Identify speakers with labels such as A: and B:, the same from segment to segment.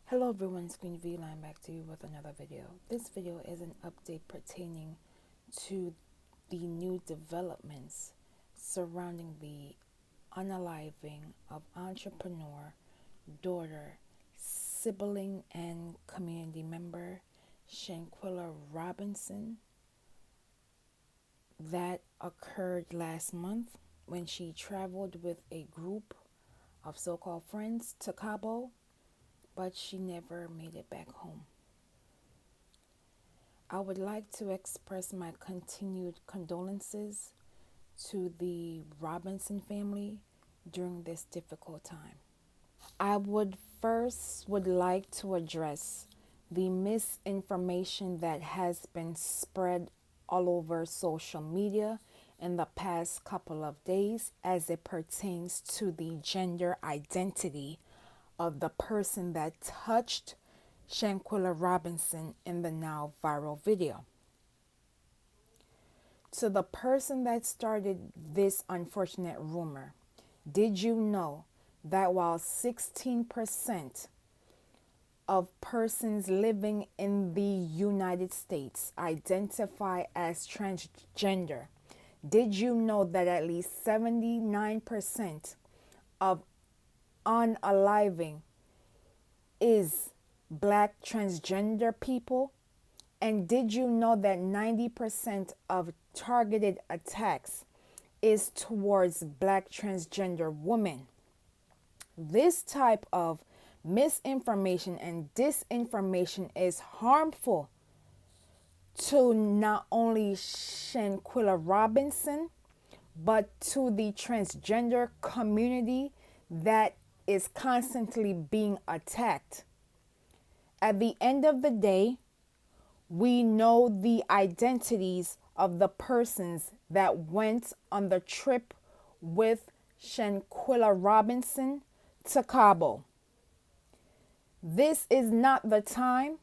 A: Hello everyone, it's Queen V Line back to you with another video. This video is an update pertaining to the new developments surrounding the unaliving of entrepreneur, daughter, sibling, and community member Shanquella Robinson that occurred last month when she traveled with a group of so-called friends to Cabo, but she never made it back home. I would like to express my continued condolences to the Robinson family during this difficult time. I would like to address the misinformation that has been spread all over social media in the past couple of days as it pertains to the gender identity of the person that touched Shanquella Robinson in the now viral video. To the person that started this unfortunate rumor, did you know that while 16% of persons living in the United States identify as transgender, did you know that at least 79% of unaliving is black transgender people? And did you know that 90% of targeted attacks is towards black transgender women? This type of misinformation and disinformation is harmful to not only Shanquella Robinson, but to the transgender community that is constantly being attacked. At the end of the day, we know the identities of the persons that went on the trip with Shanquella Robinson to Cabo. This is not the time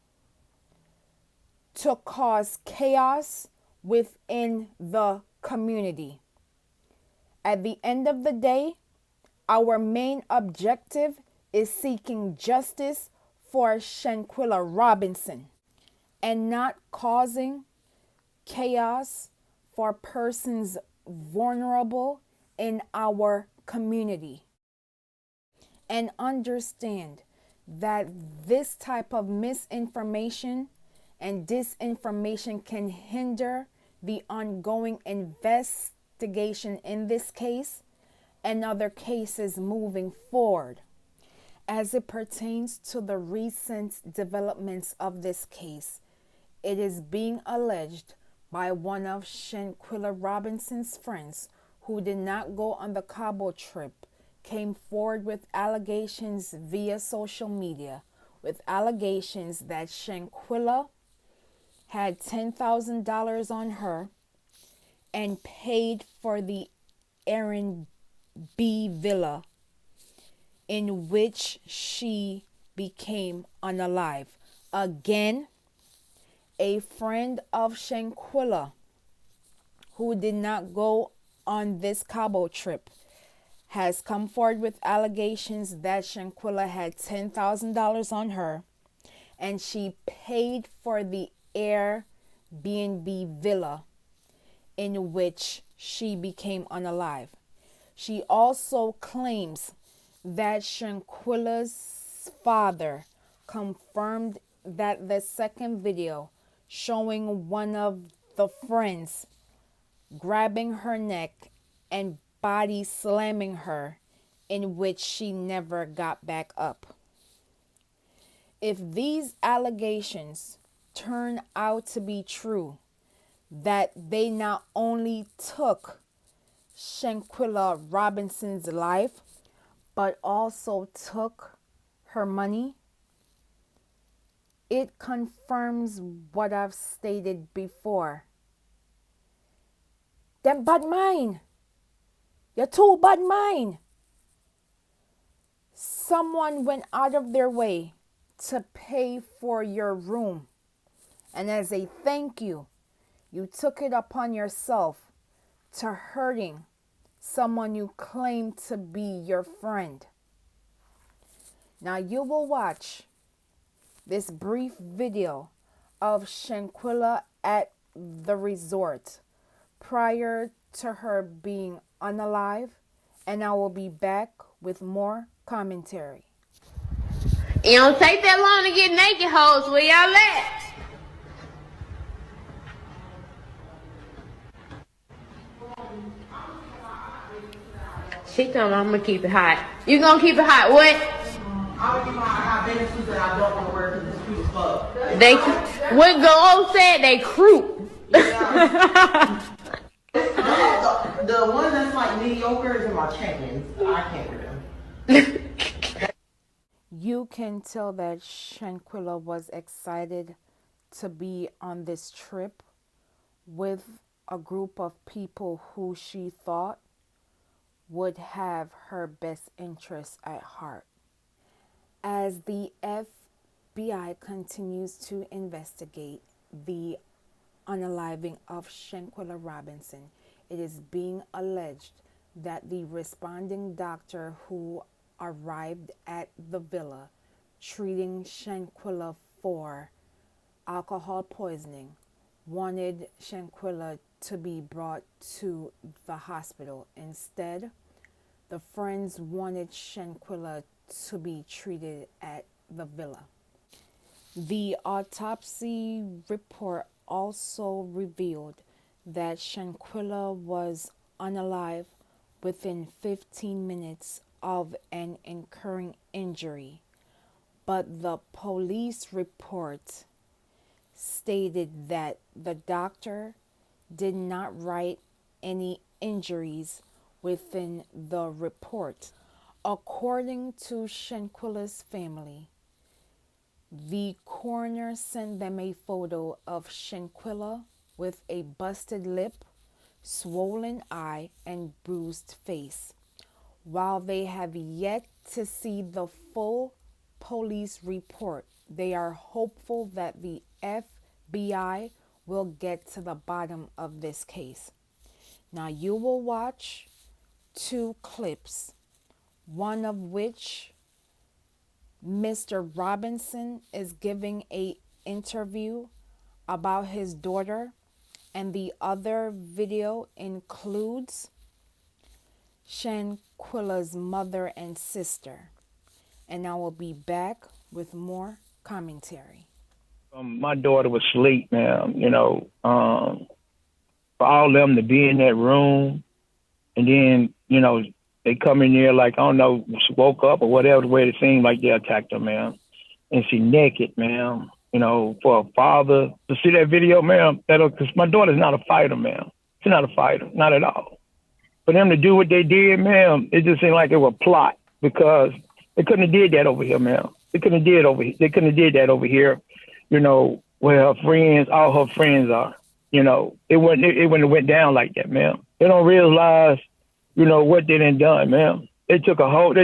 A: to cause chaos within the community. At the end of the day, our main objective is seeking justice for Shanquella Robinson and not causing chaos for persons vulnerable in our community. And understand that this type of misinformation and disinformation can hinder the ongoing investigation in this case and other cases moving forward. As it pertains to the recent developments of this case, it is being alleged by one of Shanquella Robinson's friends who did not go on the Cabo trip, came forward with allegations via social media, with allegations that Shanquella had $10,000 on her and paid for the Aaron B. Villa in which she became unalive. Again, a friend of Shanquella who did not go on this Cabo trip has come forward with allegations that Shanquella had $10,000 on her and she paid for the Airbnb villa in which she became unalive. She also claims that Shanquella's father confirmed that the second video showing one of the friends grabbing her neck and body slamming her, in which she never got back up. If these allegations turn out to be true, that they not only took Shanquella Robinson's life, but also took her money, it confirms what I've stated before. Them bad mind. You're too bad mind. Someone went out of their way to pay for your room. And as a thank you, you took it upon yourself to hurting someone you claim to be your friend. Now you will watch this brief video of Shanquella at the resort prior to her being unalive, and I will be back with more commentary.
B: It don't take that long to get naked, hoes. Where y'all at? She told me I'm gonna keep it hot. You gonna keep it hot? What?
C: I'm gonna keep my hot bathing suits that I don't want to wear because it's cute as fuck.
B: What Go said? They croup.
C: Yeah. the one that's like mediocre is in my check-ins. I can't wear them.
A: You can tell that Shanquella was excited to be on this trip with a group of people who she thought would have her best interests at heart. As the FBI continues to investigate the unaliving of Shanquella Robinson, it is being alleged that the responding doctor who arrived at the villa treating Shanquella for alcohol poisoning wanted Shanquella to be brought to the hospital. Instead, the friends wanted Shanquella to be treated at the villa. The autopsy report also revealed that Shanquella was unalive within 15 minutes of an incurring injury, but the police report stated that the doctor did not write any injuries within the report. According to Shanquella's family, the coroner sent them a photo of Shanquella with a busted lip, swollen eye, and bruised face. While they have yet to see the full police report, they are hopeful that the FBI will get to the bottom of this case. Now you will watch two clips, one of which Mr. Robinson is giving an interview about his daughter, and the other video includes Shanquella's mother and sister. And I will be back with more commentary.
D: My daughter was asleep, man. For all of them to be in that room, and then, they come in there like, I don't know, she woke up or whatever, the way it seemed like they attacked her, man. And she naked, man. For a father to see that video, man, because my daughter's not a fighter, man. She's not a fighter, not at all. For them to do what they did, man, it just seemed like it was a plot, because they couldn't have did that over here, man. They couldn't have did that over here, where her friends, all her friends are. It wouldn't have went down like that, man. They don't realize, what they done done, man. They just robbed,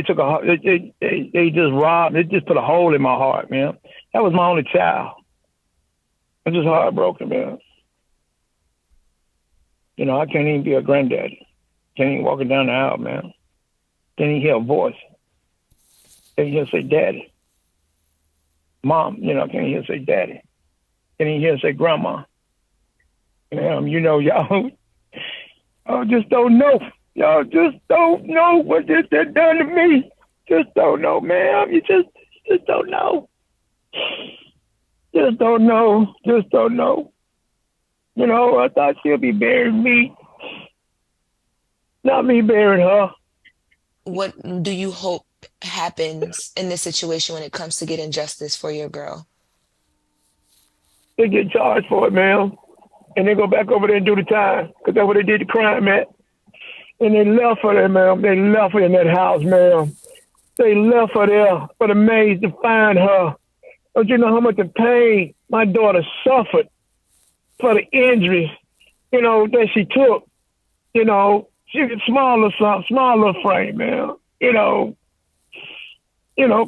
D: they just put a hole in my heart, man. That was my only child. I'm just heartbroken, man. I can't even be a granddaddy. Can't even walk down the aisle, man. Can't even hear a voice. Can't even hear say daddy. Mom, can't even hear say daddy. Can't even hear say grandma. Y'all just don't know. Y'all just don't know what this done to me. Just don't know, man. You just don't know. Just don't know. Just don't know. I thought she'll be burying me. Not me burying her.
E: What do you hope happens in this situation when it comes to getting justice for your girl?
D: They get charged for it, man. And they go back over there and do the time, because that's where they did the crime at. And they left her there, man. They left her in that house, man. They left her there for the maids to find her. Don't you know how much of pain my daughter suffered for the injuries, that she took? She was smaller frame, man.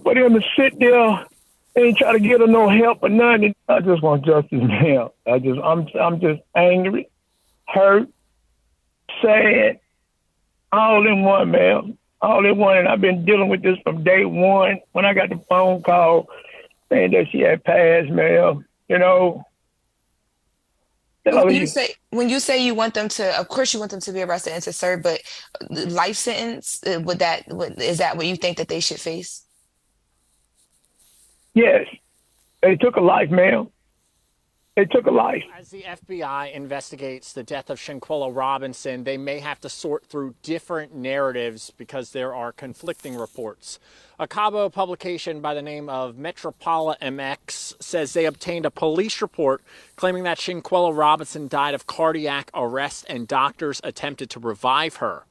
D: For them to sit there and try to get her no help or nothing. I just want justice, man. I'm just angry, hurt, sad, all in one, man. All in one. And I've been dealing with this from day one. When I got the phone call saying that she had passed, man. You know,
E: When you say you want them to, of course you want them to be arrested and to serve, but life sentence, is that what you think that they should face?
D: yes, they took a life, man. They took a life.
F: As the FBI investigates the death of Shanquella Robinson, they may have to sort through different narratives because there are conflicting reports. A Cabo publication by the name of Metropola MX says they obtained a police report claiming that Shanquella Robinson died of cardiac arrest and doctors attempted to revive her.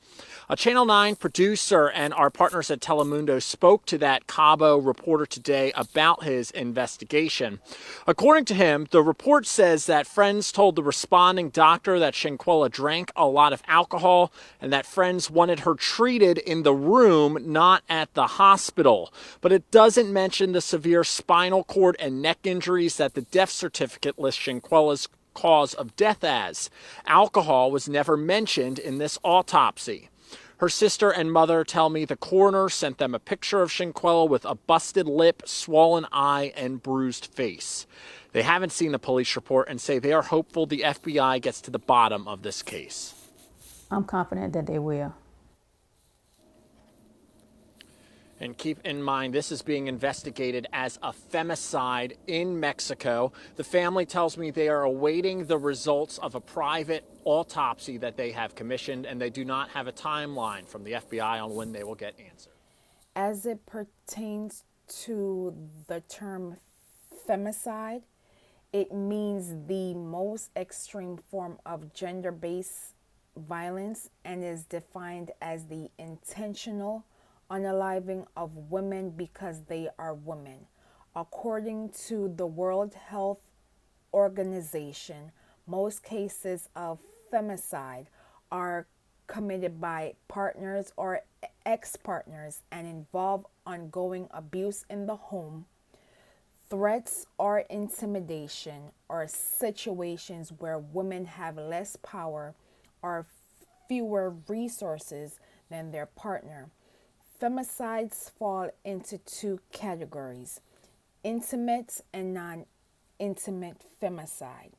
F: A Channel 9 producer and our partners at Telemundo spoke to that Cabo reporter today about his investigation. According to him, the report says that friends told the responding doctor that Shanquella drank a lot of alcohol and that friends wanted her treated in the room, not at the hospital. But it doesn't mention the severe spinal cord and neck injuries that the death certificate lists Shanquella's cause of death as. Alcohol was never mentioned in this autopsy. Her sister and mother tell me the coroner sent them a picture of Shanquella with a busted lip, swollen eye, and bruised face. They haven't seen the police report and say they are hopeful the FBI gets to the bottom of this case.
G: I'm confident that they will.
F: And keep in mind, this is being investigated as a femicide in Mexico. The family tells me they are awaiting the results of a private autopsy that they have commissioned, and they do not have a timeline from the FBI on when they will get answers.
A: As it pertains to the term femicide, it means the most extreme form of gender-based violence and is defined as the intentional unaliving of women because they are women. According to the World Health Organization, most cases of femicide are committed by partners or ex-partners and involve ongoing abuse in the home, threats or intimidation, or situations where women have less power or fewer resources than their partner. Femicides fall into two categories: intimate and non-intimate femicide.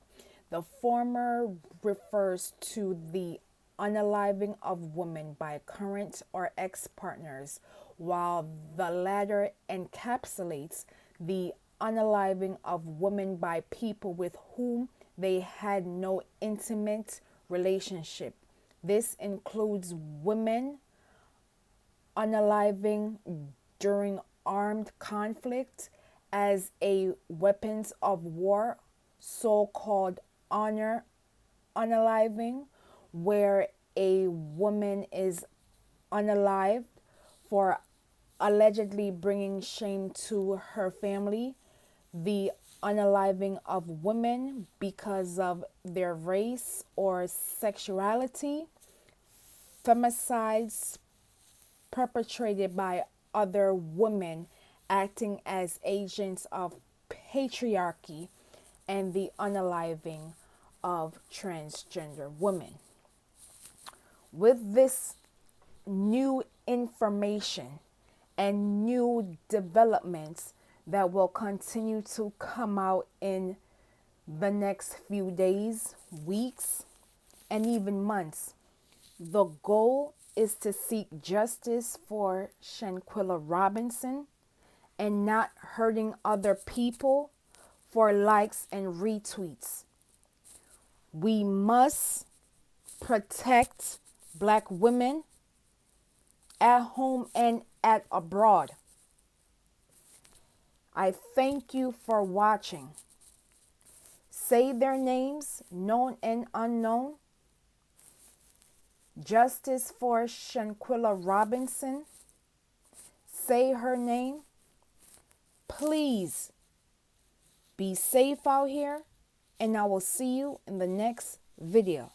A: The former refers to the unaliving of women by current or ex-partners, while the latter encapsulates the unaliving of women by people with whom they had no intimate relationship. This includes women unaliving during armed conflict as a weapons of war, so-called honor unaliving, where a woman is unalived for allegedly bringing shame to her family. The unaliving of women because of their race or sexuality. Femicides perpetrated by other women acting as agents of patriarchy, and the unaliving of transgender women. With this new information and new developments that will continue to come out in the next few days, weeks, and even months, the goal is to seek justice for Shanquella Robinson and not hurting other people for likes and retweets. We must protect Black women at home and at abroad. I thank you for watching. Say their names, known and unknown. Justice for Shanquella Robinson. Say her name. Please be safe out here, and I will see you in the next video.